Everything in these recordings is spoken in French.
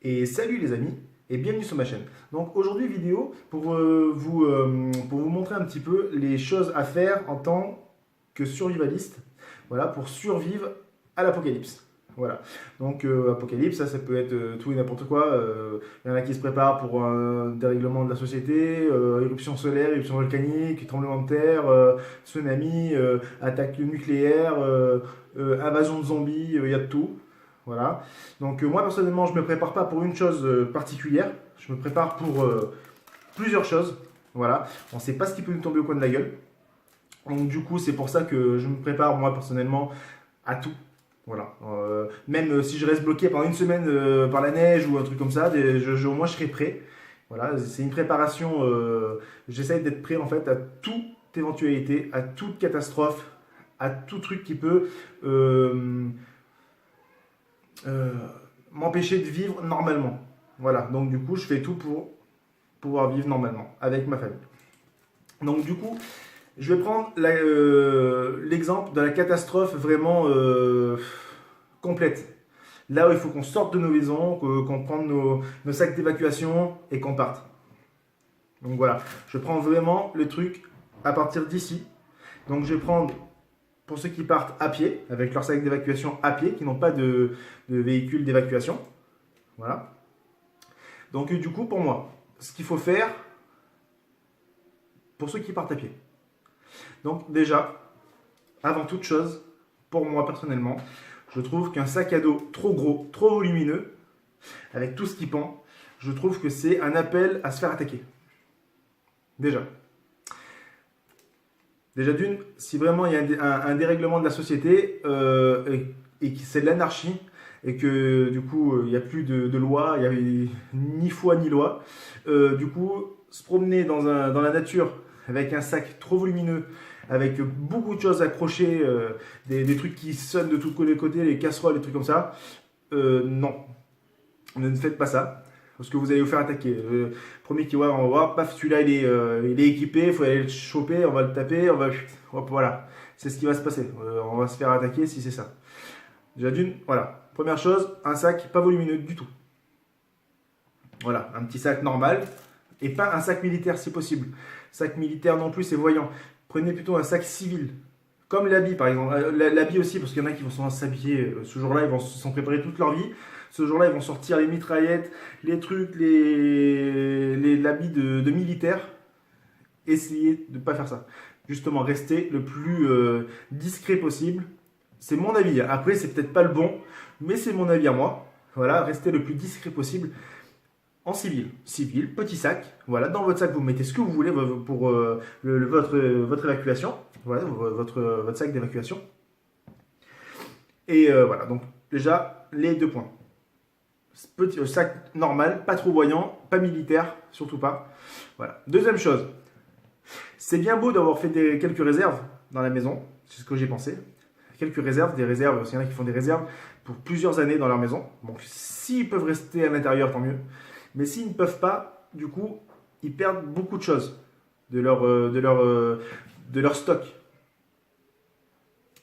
Et salut les amis et bienvenue sur ma chaîne. Donc aujourd'hui vidéo pour vous montrer un petit peu les choses à faire en tant que survivaliste, voilà, pour survivre à l'apocalypse. Voilà. Donc apocalypse, ça peut être tout et n'importe quoi. Il y en a qui se préparent pour un dérèglement de la société, éruption solaire, éruption volcanique, tremblement de terre, tsunami, attaque nucléaire, invasion de zombies, il y a de tout. Voilà. Donc moi personnellement, je ne me prépare pas pour une chose particulière, je me prépare pour plusieurs choses. Voilà. On ne sait pas ce qui peut nous tomber au coin de la gueule. Donc du coup, c'est pour ça que je me prépare moi personnellement à tout. Voilà. Même si je reste bloqué pendant une semaine par la neige ou un truc comme ça, au moins je serai prêt. Voilà, c'est une préparation. J'essaie d'être prêt en fait à toute éventualité, à toute catastrophe, à tout truc qui peut euh, m'empêcher de vivre normalement. Voilà, donc du coup, je fais tout pour pouvoir vivre normalement avec ma famille. Donc du coup, je vais prendre l'exemple de la catastrophe vraiment complète. Là où il faut qu'on sorte de nos maisons, qu'on prenne nos sacs d'évacuation et qu'on parte. Donc voilà, je prends vraiment le truc à partir d'ici. Donc je vais prendre, pour ceux qui partent à pied, avec leur sac d'évacuation à pied, qui n'ont pas de véhicule d'évacuation. Voilà. Donc du coup, pour moi, ce qu'il faut faire, pour ceux qui partent à pied. Donc déjà, avant toute chose, pour moi personnellement, je trouve qu'un sac à dos trop gros, trop volumineux, avec tout ce qui pend, je trouve que c'est un appel à se faire attaquer. Déjà. Déjà d'une, si vraiment il y a un dérèglement de la société et que c'est de l'anarchie et que du coup il n'y a plus de loi, il n'y a ni foi ni loi, du coup se promener dans la nature avec un sac trop volumineux, avec beaucoup de choses accrochées, des trucs qui sonnent de tous les côtés, les casseroles, des trucs comme ça, non, ne faites pas ça. Parce que vous allez vous faire attaquer. Premier qui voit, on va voir, paf, celui-là il est équipé, il faut aller le choper, on va le taper, hop, voilà. C'est ce qui va se passer. On va se faire attaquer si c'est ça. Déjà d'une, voilà. Première chose, un sac pas volumineux du tout. Voilà, un petit sac normal et pas un sac militaire si possible. Sac militaire non plus, c'est voyant. Prenez plutôt un sac civil. Comme l'habit par exemple. L'habit aussi, parce qu'il y en a qui vont s'habiller ce jour-là, ils vont s'en préparer toute leur vie. Ce jour-là, ils vont sortir les mitraillettes, les trucs, l'habit de militaire. Essayez de ne pas faire ça. Justement, restez le plus discret possible. C'est mon avis. Après, c'est peut-être pas le bon, mais c'est mon avis à moi. Voilà, restez le plus discret possible en civil. Civil, petit sac. Voilà, dans votre sac, vous mettez ce que vous voulez pour votre évacuation. Voilà, votre sac d'évacuation. Et voilà, donc déjà, les deux points. Petit sac normal, pas trop voyant, pas militaire, surtout pas. Voilà. Deuxième chose, c'est bien beau d'avoir fait quelques réserves dans la maison, c'est ce que j'ai pensé. Quelques réserves, des réserves, il y en a qui font des réserves pour plusieurs années dans leur maison. Donc s'ils peuvent rester à l'intérieur, tant mieux. Mais s'ils ne peuvent pas, du coup, ils perdent beaucoup de choses de leur stock.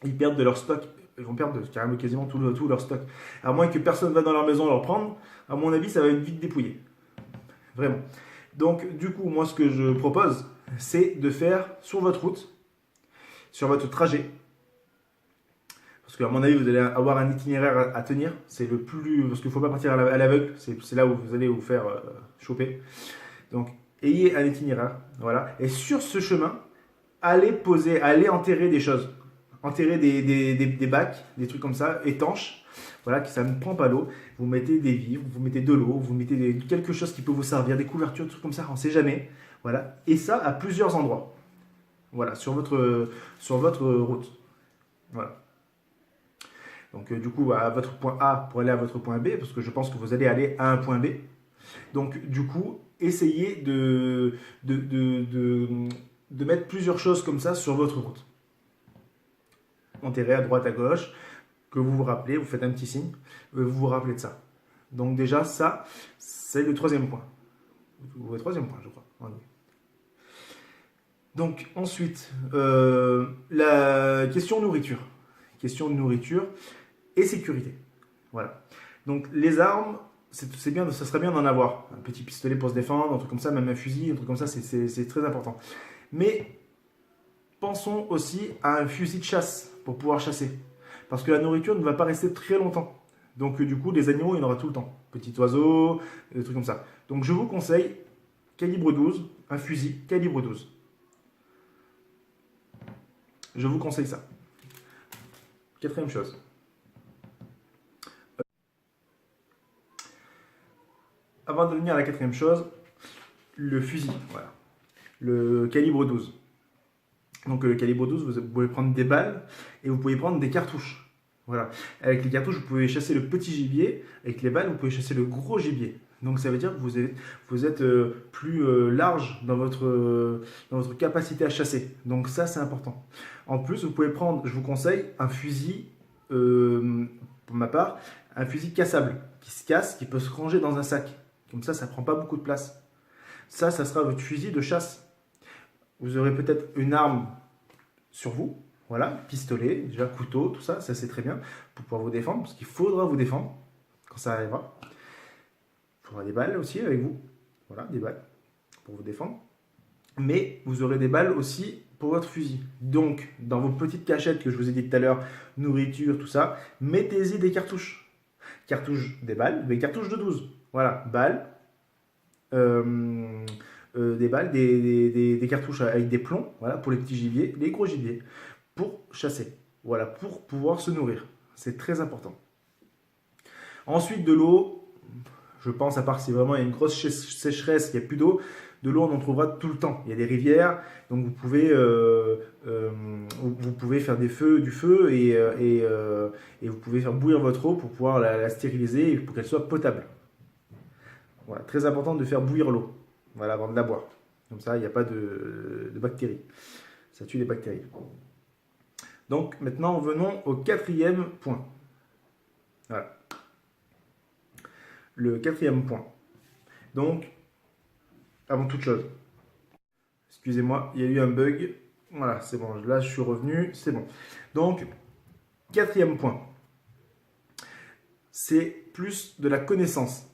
Ils perdent de leur stock. Ils vont perdre carrément quasiment tout leur stock. À moins que personne va dans leur maison leur prendre, à mon avis, ça va être vite dépouillé. Vraiment. Donc, du coup, moi, ce que je propose, c'est de faire sur votre route, sur votre trajet, parce qu'à mon avis, vous allez avoir un itinéraire à tenir. C'est le plus. Parce qu'il ne faut pas partir à l'aveugle. C'est là où vous allez vous faire choper. Donc, ayez un itinéraire. Voilà. Et sur ce chemin, allez enterrer des choses. Enterrer des bacs, des trucs comme ça, étanches. Voilà, que ça ne prend pas l'eau. Vous mettez des vivres, vous mettez de l'eau, vous mettez quelque chose qui peut vous servir, des couvertures, des trucs comme ça, on ne sait jamais. Voilà. Et ça à plusieurs endroits. Voilà, sur votre route. Voilà. Donc du coup, à votre point A pour aller à votre point B, parce que je pense que vous allez aller à un point B. Donc du coup, essayez de mettre plusieurs choses comme ça sur votre route. Enterrez à droite, à gauche, que vous vous rappelez, vous faites un petit signe, vous vous rappelez de ça. Donc déjà, ça, c'est le troisième point. Le troisième point, je crois. Donc ensuite, la question nourriture. Question de nourriture et sécurité. Voilà. Donc les armes, c'est bien, ça serait bien d'en avoir. Un petit pistolet pour se défendre, un truc comme ça, même un fusil, un truc comme ça, c'est très important. Mais pensons aussi à un fusil de chasse pour pouvoir chasser. Parce que la nourriture ne va pas rester très longtemps. Donc du coup, les animaux, il y en aura tout le temps. Petits oiseaux, des trucs comme ça. Donc je vous conseille, calibre 12, un fusil calibre 12. Je vous conseille ça. Quatrième chose. Avant de venir à la quatrième chose, le fusil. Voilà. Le calibre 12. Donc le calibre 12, vous pouvez prendre des balles et vous pouvez prendre des cartouches. Voilà. Avec les cartouches, vous pouvez chasser le petit gibier. Avec les balles, vous pouvez chasser le gros gibier. Donc ça veut dire que vous êtes plus large dans votre capacité à chasser. Donc ça, c'est important. En plus, vous pouvez prendre, je vous conseille, un fusil, pour ma part, un fusil cassable, qui se casse, qui peut se ranger dans un sac. Comme ça ne prend pas beaucoup de place. Ça sera votre fusil de chasse. Vous aurez peut-être une arme sur vous, voilà, pistolet, déjà couteau, tout ça, ça c'est très bien pour pouvoir vous défendre, parce qu'il faudra vous défendre quand ça arrivera. Il faudra des balles aussi avec vous, voilà, des balles pour vous défendre. Mais vous aurez des balles aussi pour votre fusil. Donc, dans vos petites cachettes que je vous ai dit tout à l'heure, nourriture, tout ça, mettez-y des cartouches. Cartouches, des balles, des cartouches de 12. Voilà, balles, des balles, des cartouches avec des plombs, voilà, pour les petits gibiers, les gros gibiers, pour chasser, voilà, pour pouvoir se nourrir. C'est très important. Ensuite, de l'eau, je pense, à part si vraiment il y a une grosse sécheresse, qu'il n'y a plus d'eau, de l'eau on en trouvera tout le temps. Il y a des rivières, donc vous pouvez faire du feu et vous pouvez faire bouillir votre eau pour pouvoir la stériliser et pour qu'elle soit potable. Voilà, très important de faire bouillir l'eau, voilà, avant de la boire. Comme ça, il n'y a pas de bactéries. Ça tue les bactéries. Donc maintenant, venons au quatrième point. Voilà. Le quatrième point. Donc, avant toute chose, excusez-moi, il y a eu un bug. Voilà, c'est bon, là je suis revenu, c'est bon. Donc, quatrième point, c'est plus de la connaissance,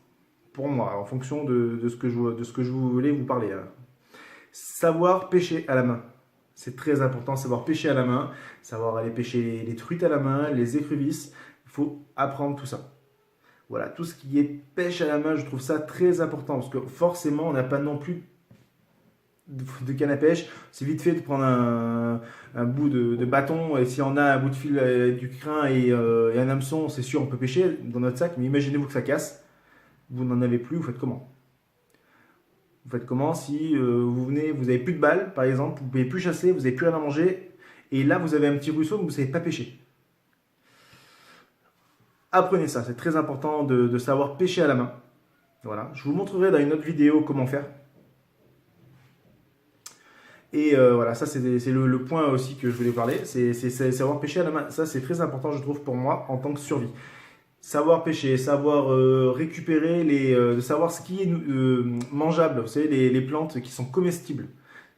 pour moi, en fonction de ce que je voulais vous parler. Là. Savoir pêcher à la main. C'est très important, savoir pêcher à la main, savoir aller pêcher les truites à la main, les écrevisses. Il faut apprendre tout ça. Voilà, tout ce qui est pêche à la main, je trouve ça très important parce que forcément, on n'a pas non plus de canne à pêche. C'est vite fait de prendre un bout de bâton et si on a un bout de fil, du crin et un hameçon, c'est sûr, on peut pêcher dans notre sac. Mais imaginez-vous que ça casse, vous n'en avez plus, vous faites comment? Vous faites comment si vous n'avez plus de balles, par exemple, vous ne pouvez plus chasser, vous n'avez plus rien à manger et là, vous avez un petit ruisseau, mais vous ne savez pas pêcher. Apprenez ça, c'est très important de savoir pêcher à la main. Voilà, je vous montrerai dans une autre vidéo comment faire. Et voilà, ça c'est le point aussi que je voulais parler, c'est savoir pêcher à la main. Ça c'est très important je trouve pour moi en tant que survie. Savoir pêcher, savoir récupérer, savoir ce qui est mangeable, vous savez, les plantes qui sont comestibles.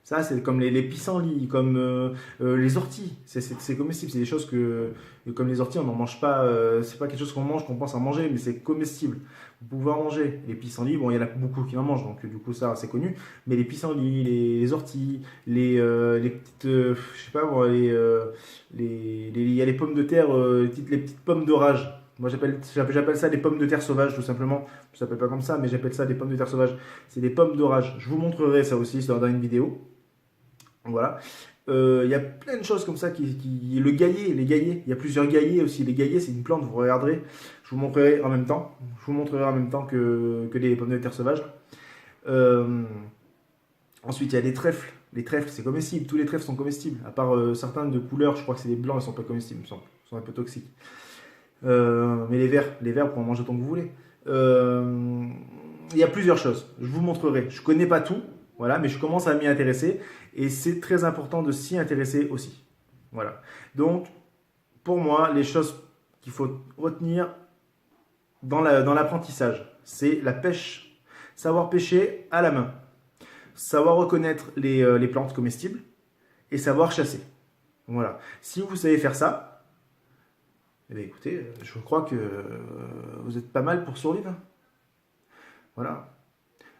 Ça, c'est comme les pissenlits, comme les orties. C'est comestible. C'est des choses comme les orties, on n'en mange pas. C'est pas quelque chose qu'on mange, qu'on pense à manger, mais c'est comestible. Vous pouvez en manger. Les pissenlits, bon, il y en a beaucoup qui en mangent, donc du coup, ça, c'est connu. Mais les pissenlits, les orties, les petites, je sais pas, bon, il y a les pommes de terre, les petites pommes d'orage. Moi, j'appelle ça des pommes de terre sauvages, tout simplement. Je ne s'appelle pas comme ça, mais j'appelle ça des pommes de terre sauvages. C'est des pommes d'orage. Je vous montrerai ça aussi dans une vidéo. Voilà. Il y a plein de choses comme ça le gaillet, les gaillets. Il y a plusieurs gaillets aussi. Les gaillets, c'est une plante, vous regarderez. Je vous montrerai en même temps. Je vous montrerai en même temps que les pommes de terre sauvages. Ensuite, il y a les trèfles. Les trèfles, c'est comestible. Tous les trèfles sont comestibles. À part certains de couleur, je crois que c'est les blancs, ils sont pas comestibles, il me semble. Ils sont un peu toxiques. Mais les verts, vous pouvez en manger tant que vous voulez. Il y a plusieurs choses. Je vous montrerai. Je connais pas tout. Voilà, mais je commence à m'y intéresser et c'est très important de s'y intéresser aussi. Voilà. Donc, pour moi, les choses qu'il faut retenir dans l'apprentissage, c'est la pêche. Savoir pêcher à la main. Savoir reconnaître les plantes comestibles et savoir chasser. Voilà. Si vous savez faire ça, eh bien, écoutez, je crois que vous êtes pas mal pour survivre. Voilà.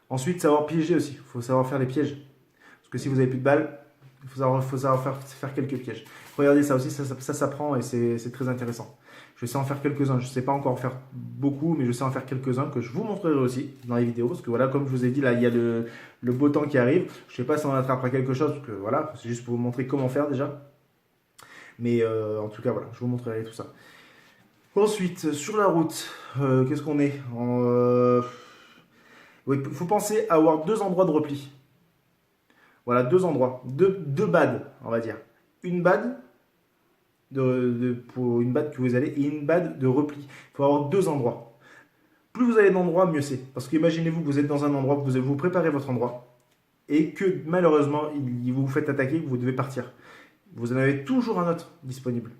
Ensuite, savoir piéger aussi. Il faut savoir faire les pièges. Parce que si vous n'avez plus de balles, il faut savoir faire quelques pièges. Regardez ça aussi, ça s'apprend et c'est très intéressant. Je sais en faire quelques-uns. Je ne sais pas encore en faire beaucoup, mais je sais en faire quelques-uns que je vous montrerai aussi dans les vidéos. Parce que voilà, comme je vous ai dit, là, il y a le beau temps qui arrive. Je ne sais pas si on attrapera quelque chose, parce que voilà, c'est juste pour vous montrer comment faire déjà. Mais en tout cas, voilà, je vous montrerai tout ça. Ensuite, sur la route, qu'est-ce qu'on est oui, il faut penser à avoir 2 endroits de repli. Voilà, 2 endroits, deux bades, on va dire. Une bade pour une bade que vous allez et une bade de repli. Il faut avoir 2 endroits. Plus vous avez d'endroits, mieux c'est. Parce qu'imaginez-vous que vous êtes dans un endroit, vous préparez votre endroit et que malheureusement, vous vous faites attaquer, vous devez partir. Vous en avez toujours un autre disponible.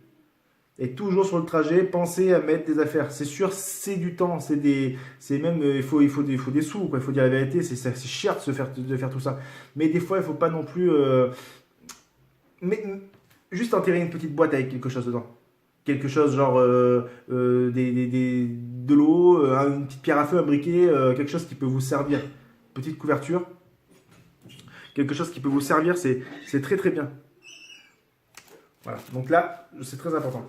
Et toujours sur le trajet, pensez à mettre des affaires. C'est sûr, c'est du temps, c'est même, il faut des sous, quoi. Il faut dire la vérité, c'est cher de faire tout ça. Mais des fois, il ne faut pas non plus, mais juste enterrer une petite boîte avec quelque chose dedans. Quelque chose genre de l'eau, une petite pierre à feu, un briquet, quelque chose qui peut vous servir. Petite couverture, quelque chose qui peut vous servir, c'est très très bien. Voilà, donc là, c'est très important.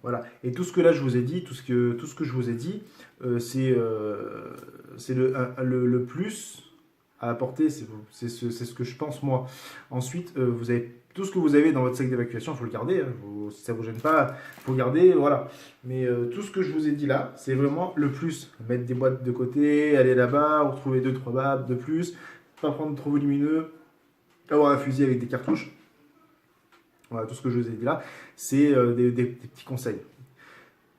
Voilà, et tout ce que là je vous ai dit, tout ce que je vous ai dit, c'est le plus à apporter, c'est ce que je pense moi. Ensuite, vous avez tout ce que vous avez dans votre sac d'évacuation, il faut le garder, hein, si ça ne vous gêne pas, il faut le garder, voilà. Mais tout ce que je vous ai dit là, c'est vraiment le plus. Mettre des boîtes de côté, aller là-bas, retrouver 2-3 babs de plus, pas prendre trop volumineux, avoir un fusil avec des cartouches. Voilà, tout ce que je vous ai dit là, c'est des petits conseils.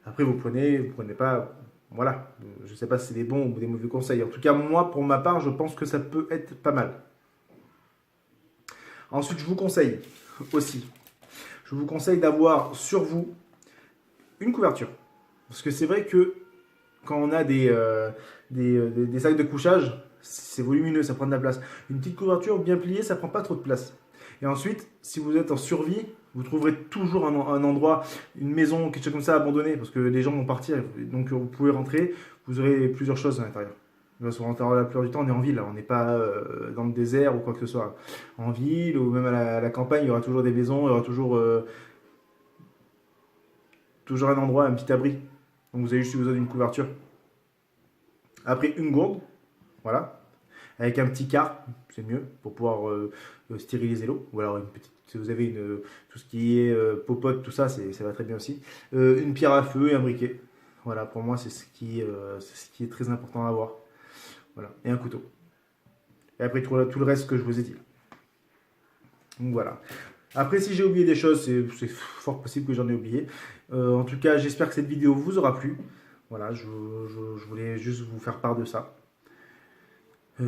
Après, vous prenez pas, voilà, je ne sais pas si c'est des bons ou des mauvais conseils. En tout cas, moi, pour ma part, je pense que ça peut être pas mal. Ensuite, je vous conseille aussi, d'avoir sur vous une couverture. Parce que c'est vrai que quand on a des sacs de couchage, c'est volumineux, ça prend de la place. Une petite couverture bien pliée, ça prend pas trop de place. Et ensuite, si vous êtes en survie, vous trouverez toujours un endroit, une maison, quelque chose comme ça abandonné, parce que les gens vont partir, donc vous pouvez rentrer, vous aurez plusieurs choses à l'intérieur. La plupart du temps, on est en ville, on n'est pas dans le désert ou quoi que ce soit. En ville ou même à la campagne, il y aura toujours des maisons, il y aura toujours un endroit, un petit abri. Donc vous avez juste besoin d'une couverture. Après, une gourde, voilà. Avec un petit quart, c'est mieux, pour pouvoir stériliser l'eau. Ou alors, si vous avez tout ce qui est popote, tout ça, ça va très bien aussi. Une pierre à feu et un briquet. Voilà, pour moi, c'est ce qui est très important à avoir. Voilà, et un couteau. Et après, tout le reste que je vous ai dit. Donc voilà. Après, si j'ai oublié des choses, c'est fort possible que j'en ai oublié. En tout cas, j'espère que cette vidéo vous aura plu. Voilà, je voulais juste vous faire part de ça.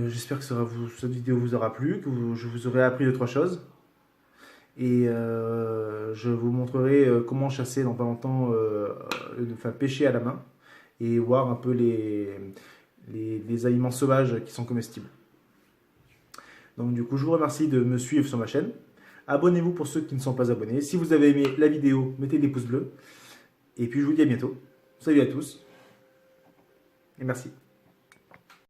J'espère que cette vidéo vous aura plu, que je vous aurai appris 2-3 choses. Et je vous montrerai comment chasser dans pas longtemps, enfin pêcher à la main. Et voir un peu les aliments sauvages qui sont comestibles. Donc du coup, je vous remercie de me suivre sur ma chaîne. Abonnez-vous pour ceux qui ne sont pas abonnés. Si vous avez aimé la vidéo, mettez des pouces bleus. Et puis je vous dis à bientôt. Salut à tous. Et merci.